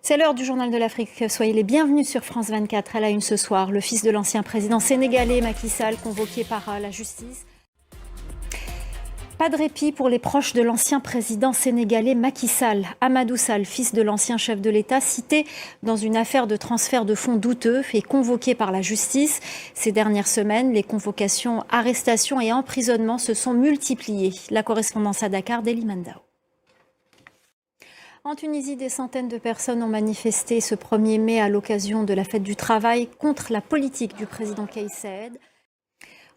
C'est l'heure du Journal de l'Afrique. Soyez les bienvenus sur France 24. À la une ce soir, le fils de l'ancien président sénégalais Macky Sall, convoqué par la justice. Pas de répit pour les proches de l'ancien président sénégalais Macky Sall. Amadou Sall, fils de l'ancien chef de l'État, cité dans une affaire de transfert de fonds douteux et convoqué par la justice. Ces dernières semaines, les convocations, arrestations et emprisonnements se sont multipliés. La correspondance à Dakar d'Eli Mandao. En Tunisie, des centaines de personnes ont manifesté ce 1er mai à l'occasion de la fête du travail contre la politique du président Kais Saied.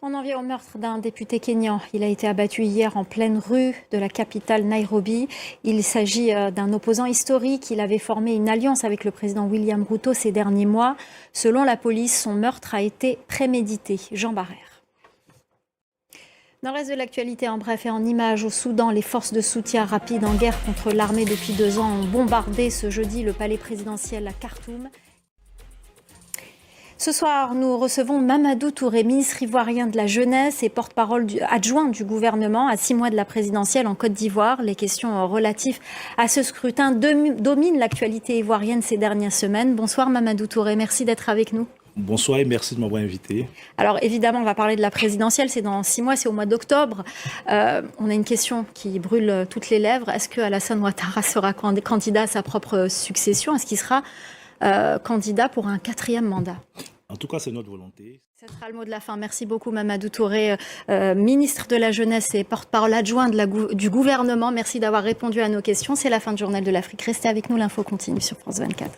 On en vient au meurtre d'un député kényan. Il a été abattu hier en pleine rue de la capitale Nairobi. Il s'agit d'un opposant historique. Il avait formé une alliance avec le président William Ruto ces derniers mois. Selon la police, son meurtre a été prémédité. Jean Barrère. Dans le reste de l'actualité, en bref et en images, au Soudan, les forces de soutien rapide en guerre contre l'armée depuis 2 ans ont bombardé ce jeudi le palais présidentiel à Khartoum. Ce soir, nous recevons Mamadou Touré, ministre ivoirien de la Jeunesse et porte-parole adjoint du gouvernement à 6 mois de la présidentielle en Côte d'Ivoire. Les questions relatives à ce scrutin dominent l'actualité ivoirienne ces dernières semaines. Bonsoir Mamadou Touré, merci d'être avec nous. Bonsoir et merci de m'avoir invité. Alors évidemment, on va parler de la présidentielle, c'est dans 6 mois, c'est au mois d'octobre. On a une question qui brûle toutes les lèvres. Est-ce que Alassane Ouattara sera candidat à sa propre succession? Est-ce qu'il sera candidat pour un 4e mandat? En tout cas, c'est notre volonté. Ce sera le mot de la fin. Merci beaucoup Mamadou Touré, ministre de la Jeunesse et porte-parole adjoint du gouvernement. Merci d'avoir répondu à nos questions. C'est la fin du Journal de l'Afrique. Restez avec nous, l'info continue sur France 24.